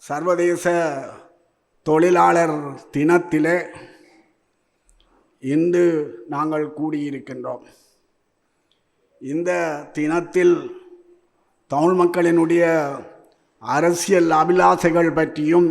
சர்வதேச தொழிலாளர் தினத்திலே இன்று நாங்கள் கூடியிருக்கின்றோம். இந்த தினத்தில் தமிழ் மக்களினுடைய அரசியல் அபிலாசைகள் பற்றியும்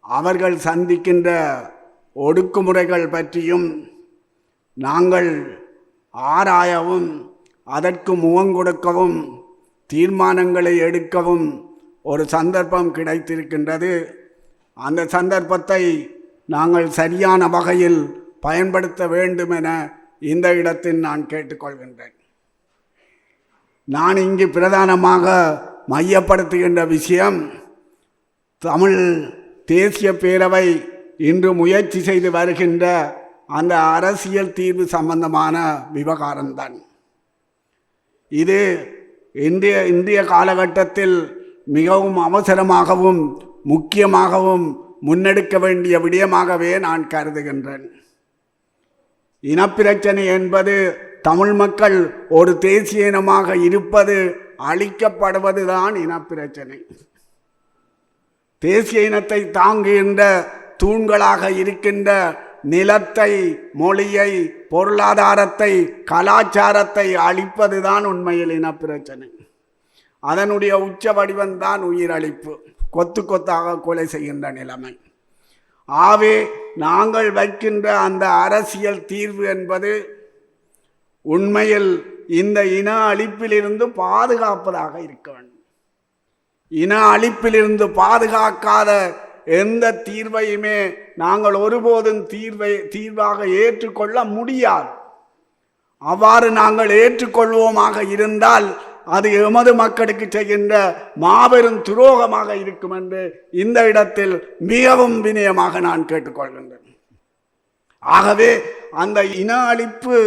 அவர்கள் சந்திக்கின்ற ஒடுக்குமுறைகள் பற்றியும் நாங்கள் ஆராயவும் அதற்கு முகங்கொடுக்கவும் தீர்மானங்களை எடுக்கவும் ஒரு சந்தர்ப்பம் கிடைத்திருக்கின்றது. அந்த சந்தர்ப்பத்தை நாங்கள் சரியான வகையில் பயன்படுத்த வேண்டும் என இந்த இடத்தில் நான் கேட்டுக்கொள்கின்றேன். நான் இங்கு பிரதானமாக மையப்படுத்துகின்ற விஷயம் தமிழ் தேசிய பேரவை இன்று முயற்சி செய்து வருகின்ற அந்த அரசியல் தீர்வு சம்பந்தமான விவகாரம்தான். இது இந்திய காலகட்டத்தில் மிகவும் அவசரமாகவும் முக்கியமாகவும் முன்னெடுக்க வேண்டிய விடயமாகவே நான் கருதுகின்றேன். இனப்பிரச்சனை என்பது தமிழ் மக்கள் ஒரு தேசிய இனமாக இருப்பது அழிக்கப்படுவதுதான் இனப்பிரச்சனை. தேசிய இனத்தை தாங்குகின்ற தூண்களாக இருக்கின்ற நிலத்தை, மொழியை, பொருளாதாரத்தை, கலாச்சாரத்தை அழிப்பதுதான் உண்மையில் இனப்பிரச்சனை. அதனுடைய உச்ச வடிவம்தான் உயிரழிப்பு, கொத்து கொத்தாக கொலை செய்கின்ற நிலைமை. ஆகவே நாங்கள் வைக்கின்ற அந்த அரசியல் தீர்வு என்பது உண்மையில் இந்த இன அழிப்பிலிருந்து பாதுகாப்பதாக இருக்க வேண்டும். இன அழிப்பிலிருந்து பாதுகாக்காத எந்த தீர்வையுமே நாங்கள் ஒருபோதும் தீர்வாக ஏற்றுக்கொள்ள முடியாது. அவ்வாறு நாங்கள் ஏற்றுக்கொள்வோமாக இருந்தால் அது எமது மக்களுக்கு செய்கின்ற மாபெரும் துரோகமாக இருக்கும் என்று இந்த இடத்தில் மிகவும் வினயமாக நான் கேட்டுக்கொள்கின்றேன். ஆகவே அந்த இன அழிப்பு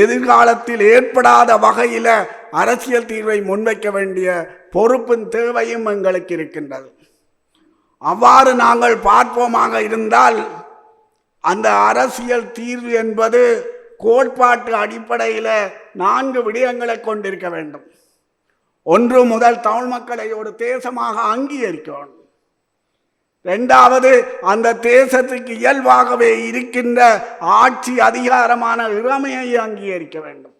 எதிர்காலத்தில் ஏற்படாத வகையில் அரசியல் தீர்வை முன்வைக்க வேண்டிய பொறுப்பின் தேவையும் எங்களுக்கு இருக்கின்றது. அவ்வாறு நாங்கள் பார்ப்போமாக இருந்தால் அந்த அரசியல் தீர்வு என்பது கோட்பாட்டு அடிப்படையில் 4 விடயங்களை கொண்டிருக்க வேண்டும். ஒன்று, முதல் தமிழ் மக்களை ஒரு தேசமாக அங்கீகரிக்க வேண்டும். இரண்டாவது, அந்த தேசத்துக்கு இயல்பாகவே இருக்கின்ற ஆட்சி அதிகாரமான இறைமையை அங்கீகரிக்க வேண்டும்.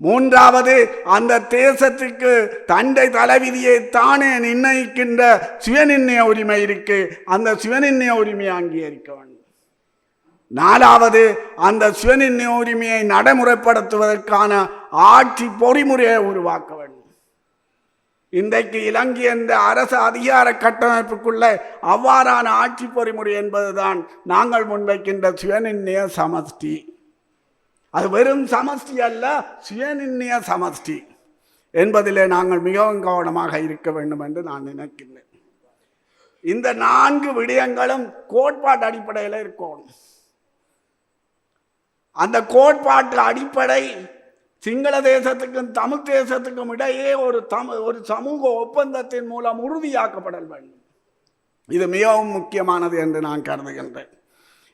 மூன்றாவது, அந்த தேசத்துக்கு தண்டை தலைவிதியை தானே நிர்ணயிக்கின்ற சுயநிர்ணய உரிமை இருக்கு, அந்த சுயநிர்ணய உரிமையை அங்கீகரிக்க வேண்டும். நாலாவது, அந்த சுயநிர்ணய உரிமையை நடைமுறைப்படுத்துவதற்கான ஆட்சி பொறிமுறையை உருவாக்க வேண்டும். இன்றைக்கு இலங்கை என்ற அரசு அதிகார கட்டமைப்புக்குள்ள அவ்வாறான ஆட்சி பொறிமுறை என்பதுதான் நாங்கள் முன்வைக்கின்ற சுயநிர்ணய சமஷ்டி. அது வெறும் சமஷ்டி அல்ல, சுயநிர்ணய சமஷ்டி என்பதிலே நாங்கள் மிகவும் கவனமாக இருக்க வேண்டும் என்று நான் நினைக்கின்றேன். இந்த 4 விடயங்களும் கோட்பாட்டு அடிப்படையில் இருக்கணும். அந்த கோட்பாட்டு அடிப்படை சிங்கள தேசத்துக்கும் தமிழ் தேசத்துக்கும் இடையே ஒரு சமூக ஒப்பந்தத்தின் மூலம் உறுதியாக்கப்பட வேண்டும். இது மிகவும் முக்கியமானது என்று நான் கருதுகின்றேன்.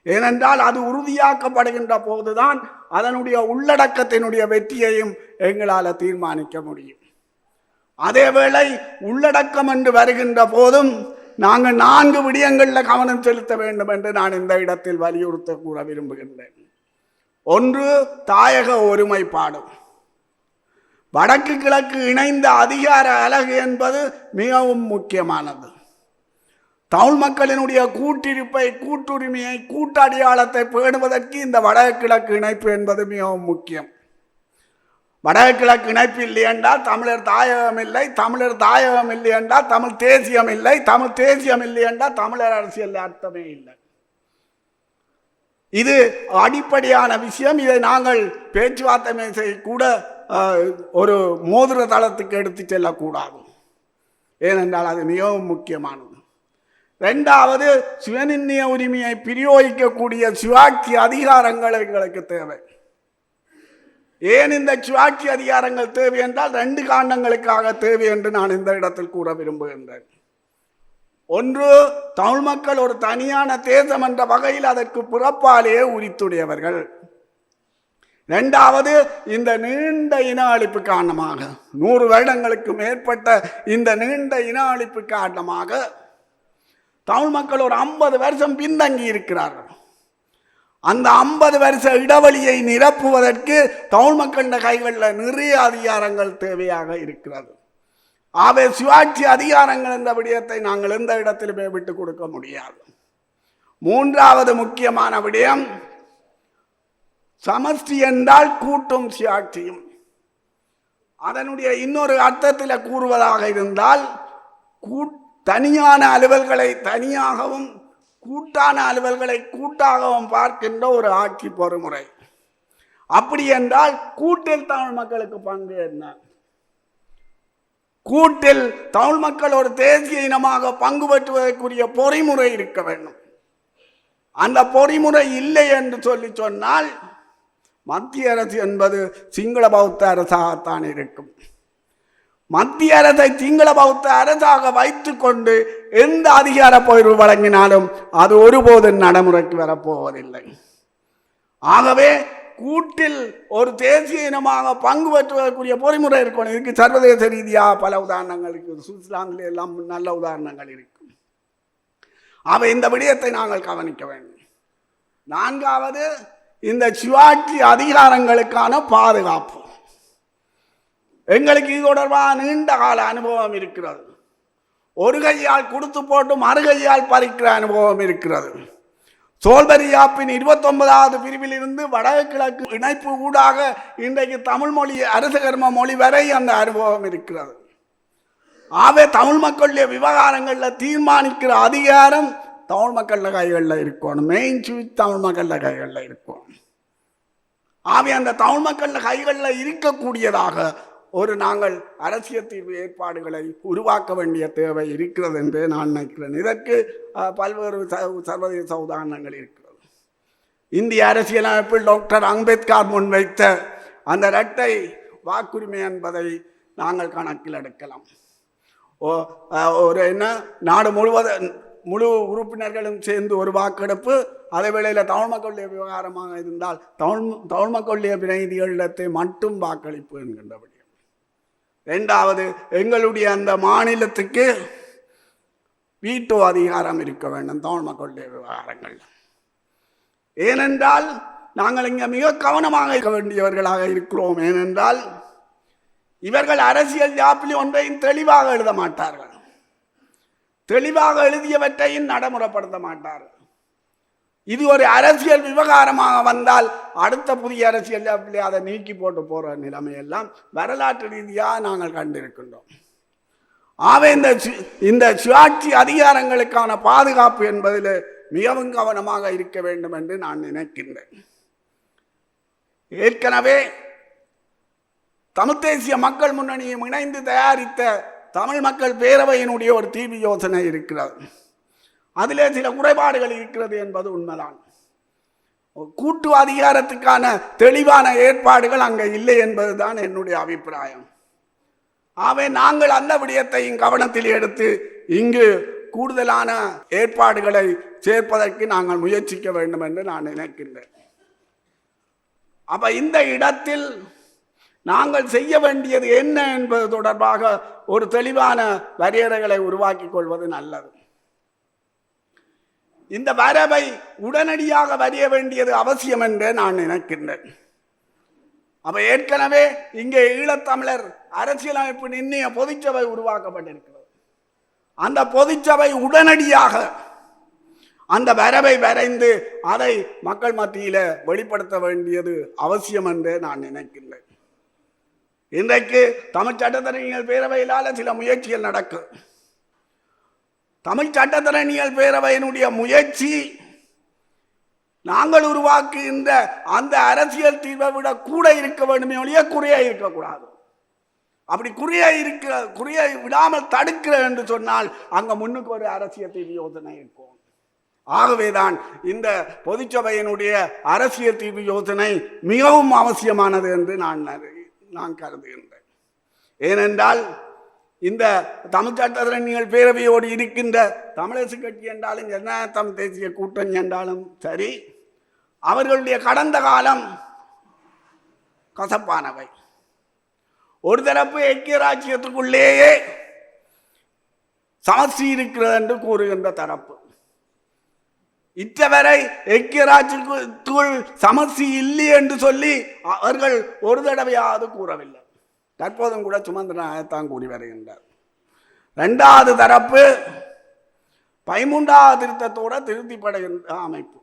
ஏனென்றால் அது உறுதியாக்கப்படுகின்ற போதுதான் அதனுடைய உள்ளடக்கத்தினுடைய வெற்றியையும் எங்களால் தீர்மானிக்க முடியும். அதேவேளை உள்ளடக்கம் என்று வருகின்ற போதும் நாங்கள் 4 விடயங்களில் கவனம் செலுத்த வேண்டும் என்று நான் இந்த இடத்தில் வலியுறுத்த கூற விரும்புகின்றேன். ஒன்று, தாயக ஒருமைப்பாடு. வடக்கு கிழக்கு இணைந்த அதிகார அலகு என்பது மிகவும் முக்கியமானது. தமிழ் மக்களினுடைய கூட்டிருப்பை, கூட்டுரிமையை, கூட்டடையாளத்தை பேணுவதற்கு இந்த வடக்கு கிழக்கு இணைப்பு என்பது மிகவும் முக்கியம். வடக்கு கிழக்கு இணைப்பு இல்லை என்றால் தமிழர் தாயகம் இல்லை, தமிழர் தாயகம் இல்லை என்றால் தமிழ் தேசியம் இல்லை, தமிழ் தேசியம் இல்லை என்றால் தமிழர் அரசியல் அர்த்தமே இல்லை. இது அடிப்படையான விஷயம். இதை நாங்கள் பேச்சுவார்த்தை கூட ஒரு மோதிர தளத்துக்கு எடுத்து செல்லக்கூடாது. ஏனென்றால் அது மிகவும் முக்கியமானது. இரண்டாவது, சுயநிர்ணய உரிமையை பிரயோகிக்கக்கூடிய சுயாட்சி அதிகாரங்கள் எங்களுக்கு தேவை. ஏன் இந்த சுயாட்சி அதிகாரங்கள் தேவை என்றால் 2 காரணங்களுக்காக தேவை என்று நான் இந்த இடத்தில் கூற விரும்புகின்றேன். ஒன்று, தமிழ் மக்கள் ஒரு தனியான தேசம் என்ற வகையில் அதற்கு பிறப்பாலேயே உரித்துடையவர்கள். இரண்டாவது, இந்த நீண்ட இன அழிப்பு காரணமாக 100 வருடங்களுக்கு மேற்பட்ட இந்த நீண்ட இன அழிப்பு காரணமாக தமிழ் மக்கள் ஒரு 50 வருஷம் பின்தங்கி இருக்கிறார்கள். அந்த 50 வருஷ இடைவெளியை நிரப்புவதற்கு தமிழ் மக்களின் கைகளில் நிறைய அதிகாரங்கள் தேவையாக இருக்கிறது. ஆகவே சுயாட்சி அதிகாரங்கள் என்ற விடயத்தை நாங்கள் எந்த இடத்திலுமே விட்டுக் கொடுக்க முடியாது. மூன்றாவது முக்கியமான விடயம், சமஷ்டி என்றால் கூட்டும் சுயாட்சியும். அதனுடைய இன்னொரு அர்த்தத்தில் கூறுவதாக இருந்தால், தனியான அலுவல்களை தனியாகவும் கூட்டான அலுவல்களை கூட்டாகவும் பார்க்கின்ற ஒரு ஆட்சி பொறுமுறை. அப்படி என்றால் கூட்டில் தமிழ் மக்களுக்கு பங்கு என்ன? கூட்டில் தமிழ் மக்கள் ஒரு தேசிய இனமாக பங்கு பெற்றுவதற்குரிய பொறிமுறை இருக்க வேண்டும். அந்த பொறிமுறை இல்லை என்று சொன்னால் மத்திய அரசு என்பது சிங்கள பௌத்த அரசாகத்தான் இருக்கும். மத்திய அரசை சிங்கள பௌத்த அரசாக வைத்துக் கொண்டு எந்த அதிகார பகிர்வு வழங்கினாலும் அது ஒருபோதும் நடைமுறைக்கு வரப்போவதில்லை. ஆகவே கூட்டில் ஒரு தேசிய இனமாக பங்கு பெற்றுவதற்குரிய பொறிமுறை இருக்கணும். இதுக்கு சர்வதேச ரீதியாக பல உதாரணங்கள் இருக்குது. சுவிட்சர்லாந்தில் எல்லாம் நல்ல உதாரணங்கள் இருக்கும். ஆக இந்த விடயத்தை நாங்கள் கவனிக்க வேண்டும். நான்காவது, இந்த சுயாட்சி அதிகாரங்களுக்கான பாதுகாப்பு. எங்களுக்கு இது தொடர்பாக நீண்ட கால அனுபவம் இருக்கிறது. ஒரு கையால் கொடுத்து போட்டு மறு கையால் பறிக்கிற அனுபவம் இருக்கிறது. சோல்பரியாப்பின் 29வது பிரிவில் இருந்து வடகிழக்கு இணைப்பு ஊடாக இன்றைக்கு தமிழ் மொழி அரச கர்ம மொழி வரை அந்த அனுபவம் இருக்கிறது. ஆகவே தமிழ் மக்களுடைய விவகாரங்களில் தீர்மானிக்கிற அதிகாரம் தமிழ் மக்கள் கைகளில் இருக்கணும். மெயின் சுவிச் தமிழ் மக்கள் கைகளில் இருக்கணும். ஆகவே அந்த தமிழ் மக்கள் கைகளில் இருக்கக்கூடியதாக நாங்கள் அரசியல் தீர்வு ஏற்பாடுகளை உருவாக்க வேண்டிய தேவை இருக்கிறது என்று நான் நினைக்கிறேன். இதற்கு பல்வேறு சர்வதேச உதாரணங்கள் இருக்கிறது. இந்திய அரசியலமைப்பில் டாக்டர் அம்பேத்கர் முன்வைத்த அந்த இரட்டை வாக்குரிமை என்பதை நாங்கள் கணக்கில் எடுக்கலாம். நாடு முழு உறுப்பினர்களும் சேர்ந்து ஒரு வாக்கெடுப்பு, அதே வேளையில் தமிழ் மக்களுடைய விவகாரமாக இருந்தால் தமிழ் மக்களுடைய பிரதிநிதிகளிடத்தை மட்டும் வாக்களிப்பு என்கின்றபடி. இரண்டாவது, எங்களுடைய அந்த மாநிலத்துக்கு வீட்டோ அதிகாரம் இருக்க வேண்டும் தமிழ் மக்களுடைய விவகாரங்கள். ஏனென்றால் நாங்கள் இங்கே மிக கவனமாக இருக்க வேண்டியவர்களாக இருக்கிறோம். ஏனென்றால் இவர்கள் அரசியல் யாப்பில் ஒன்றையும் தெளிவாக எழுத மாட்டார்கள். தெளிவாக எழுதியவற்றையும் நடைமுறைப்படுத்த மாட்டார்கள். இது ஒரு அரசியல் விவகாரமாக வந்தால் அடுத்த புதிய அரசியல் அதை நீக்கி போட்டு போகிற நிலைமையெல்லாம் வரலாற்று ரீதியாக நாங்கள் கண்டிருக்கின்றோம். ஆகவே இந்த சுயாட்சி அதிகாரங்களுக்கான பாதுகாப்பு என்பதில் மிகவும் கவனமாக இருக்க வேண்டும் என்று நான் நினைக்கின்றேன். ஏற்கனவே தமிழ் தேசிய மக்கள் முன்னணியும் இணைந்து தயாரித்த தமிழ் மக்கள் பேரவையினுடைய ஒரு தீர்வு யோசனை இருக்கிறது. அதிலே சில குறைபாடுகள் இருக்கிறது என்பது உண்மைதான். கூட்டு அதிகாரத்துக்கான தெளிவான ஏற்பாடுகள் அங்கே இல்லை என்பதுதான் என்னுடைய அபிப்பிராயம். ஆகவே நாங்கள் அந்த விடயத்தையும் கவனத்தில் எடுத்து இங்கு கூடுதலான ஏற்பாடுகளை சேர்ப்பதற்கு நாங்கள் முயற்சிக்க வேண்டும் என்று நான் நினைக்கின்றேன். அப்ப இந்த இடத்தில் நாங்கள் செய்ய வேண்டியது என்ன என்பது தொடர்பாக ஒரு தெளிவான வரையறைகளை உருவாக்கி கொள்வது நல்லது. இந்த வரவை உடனடியாக வரைய வேண்டியது அவசியம் என்று நான் நினைக்கின்றேன். அப்ப ஏற்கனவே இங்கே ஈழத்தமிழர் அரசியலமைப்பு நிர்ணய பொதுச்சபை உருவாக்கப்பட்டிருக்கிறது. அந்த பொதுச்சபை உடனடியாக அந்த வரவை வரைந்து அதை மக்கள் மத்தியில வெளிப்படுத்த வேண்டியது அவசியம் என்று நான் நினைக்கின்றேன். இன்றைக்கு தமிழ் சட்டத்தரணிகள் பேரவையிலான சில முயற்சிகள் நடக்கும். தமிழ் சட்டத்தரணிகள் பேரவையினுடைய முயற்சி நாங்கள் உருவாக்குகின்ற அந்த அரசியல் தீர்வை விட கூட இருக்க வேண்டுமே ஒழிய குறைய இருக்கக்கூடாது. அப்படி குறைய விடாமல் தடுக்கிற என்று சொன்னால் அங்க முன்னுக்கு ஒரு அரசியல் தீர்வு யோசனை இருக்கும். ஆகவேதான் இந்த பொதுச்சபையினுடைய அரசியல் தீர்வு யோசனை மிகவும் அவசியமானது என்று நான் கருதுகின்றேன். ஏனென்றால் இந்த தமிழ் சட்டத்தரணிகள் பேரவையோடு இருக்கின்ற தமிழரசு கட்சி என்றாலும் ஜனநாயக தமிழ் தேசிய கூட்டணி என்றாலும் சரி, அவர்களுடைய கடந்த காலம் கசப்பானவை. ஒரு தரப்பு ஐக்கிய ராஜ்யத்துக்குள்ளேயே சமஸ்தி இருக்கிறது என்று கூறுகின்ற தரப்பு, இத்தவரை ஐக்கிய ராஜ்யத்துக்குள் சமஸ்தி இல்லை என்று சொல்லி அவர்கள் ஒரு தடவையாவது கூறவில்லை. தற்போதும் கூட சுமந்திரனாகத்தான் கூறி வருகின்றார். இரண்டாவது தரப்பு 13வது திருத்தத்தோட திருத்திப்படுகின்ற அமைப்பு.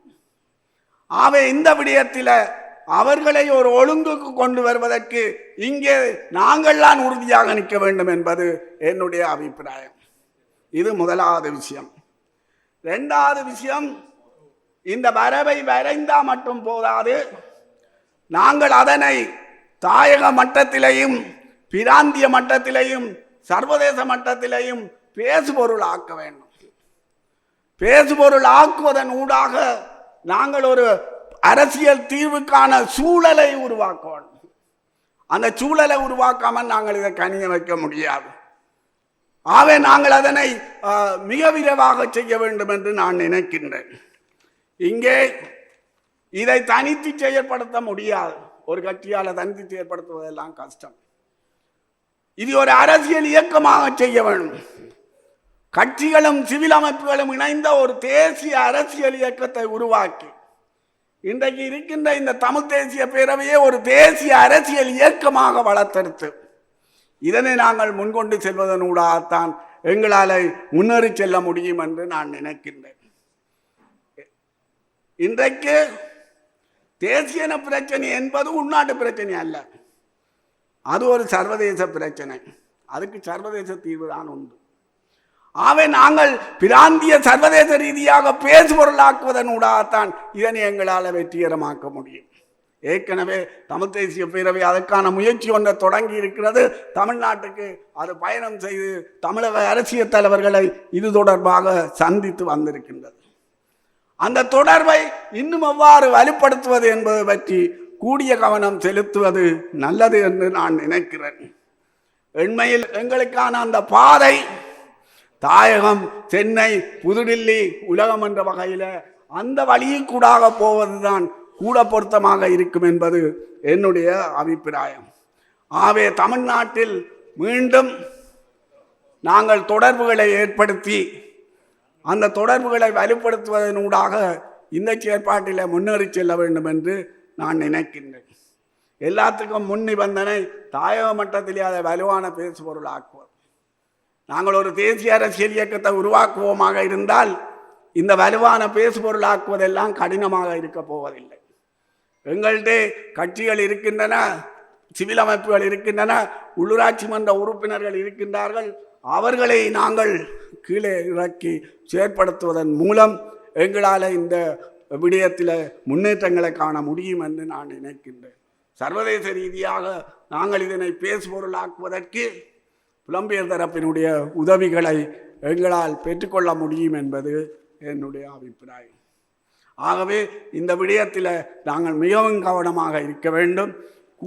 ஆகவே இந்த விடயத்தில் அவர்களை ஒரு ஒழுங்குக்கு கொண்டு வருவதற்கு இங்கே நாங்கள்தான் உறுதியாக நிற்க வேண்டும் என்பது என்னுடைய அபிப்பிராயம். இது முதலாவது விஷயம். இரண்டாவது விஷயம், இந்த வரவை வரைந்தா மட்டும் போதாது, நாங்கள் அதனை தாயக மட்டத்திலேயும் பிராந்திய மட்டத்திலேயும் சர்வதேச மட்டத்திலேயும் பேசுபொருள் ஆக்க வேண்டும். பேசுபொருள் ஆக்குவதன் ஊடாக நாங்கள் ஒரு அரசியல் தீர்வுக்கான சூழலை உருவாக்க வேண்டும். அந்த சூழலை உருவாக்காமல் நாங்கள் இதை கணிய வைக்க முடியாது. ஆகவே நாங்கள் அதனை மிக விரைவாக செய்ய வேண்டும் என்று நான் நினைக்கின்றேன். இங்கே இதை தனித்து செயற்படுத்த முடியாது. ஒரு கட்சியால் தனித்து செயற்படுத்துவதெல்லாம் கஷ்டம். இது ஒரு அரசியல் இயக்கமாக செய்ய வேண்டும். கட்சிகளும் சிவில் அமைப்புகளும் இணைந்த ஒரு தேசிய அரசியல் இயக்கத்தை உருவாக்கி இன்றைக்கு இருக்கின்ற இந்த தமிழ் தேசிய பேரவையை ஒரு தேசிய அரசியல் இயக்கமாக வளர்த்தெடுத்து இதனை நாங்கள் முன்கொண்டு செல்வதனூடாகத்தான் எங்களால் முன்னேறி செல்ல முடியும் என்று நான் நினைக்கின்றேன். இன்றைக்கு தேசிய பிரச்சனை என்பது உள்நாட்டு பிரச்சனை அல்ல, அது ஒரு சர்வதேச பிரச்சனை. அதுக்கு சர்வதேச தீர்வு தான் உண்டு. ஆகவே நாங்கள் பிராந்திய சர்வதேச ரீதியாக பேசுபொருளாக்குவதனூடாகத்தான் இதனை எங்களால் வெற்றிகரமாக்க முடியும். ஏற்கனவே தமிழ் தேசிய பேரவை அதற்கான முயற்சி ஒன்றை தொடங்கி இருக்கிறது. தமிழ்நாட்டுக்கு அது பயணம் செய்து தமிழக அரசியல் தலைவர்களை இது தொடர்பாக சந்தித்து வந்திருக்கின்றது. அந்த தொடர்பை இன்னும் எவ்வாறு வலுப்படுத்துவது என்பது பற்றி கூடிய கவனம் செலுத்துவது நல்லது என்று நான் நினைக்கிறேன். உண்மையில் எங்களுக்கான அந்த பாதை தாயகம், சென்னை, புதுடில்லி, உலகம் என்ற வகையில் அந்த வழியில் கூடாக போவதுதான் கூட பொருத்தமாக இருக்கும் என்பது என்னுடைய அபிப்பிராயம். ஆகவே தமிழ்நாட்டில் மீண்டும் நாங்கள் தொடர்புகளை ஏற்படுத்தி அந்த தொடர்புகளை வலுப்படுத்துவதனூடாக இந்த செயற்பாட்டில் முன்னேறி செல்ல வேண்டும் என்று நான் நினைக்கின்றேன். எல்லாத்துக்கும் முன் நிபந்தனை தாயக மட்டத்திலே அதை வலுவான பேசுபொருள் ஆக்குவது. நாங்கள் ஒரு தேசிய அரசியல் இயக்கத்தை உருவாக்குவோமாக இருந்தால் இந்த வலுவான பேசுபொருள் ஆக்குவதெல்லாம் கடினமாக இருக்க போவதில்லை. எங்கள்கிட்ட கட்சிகள் இருக்கின்றன, சிவில் அமைப்புகள் இருக்கின்றன, உள்ளூராட்சி மன்ற உறுப்பினர்கள் இருக்கின்றார்கள். அவர்களை நாங்கள் கீழே இறக்கி செயற்படுத்துவதன் மூலம் எங்களால் இந்த விடயத்தில் முன்னேற்றங்களை காண முடியும் என்று நான் நினைக்கின்றேன். சர்வதேச ரீதியாக நாங்கள் இதனை பேசுபொருளாக்குவதற்கு புலம்பெயர் தரப்பினுடைய உதவிகளை எங்களால் பெற்றுக்கொள்ள முடியும் என்பது என்னுடைய அபிப்பிராயம். ஆகவே இந்த விடயத்தில் நாங்கள் மிகவும் கவனமாக இருக்க வேண்டும்.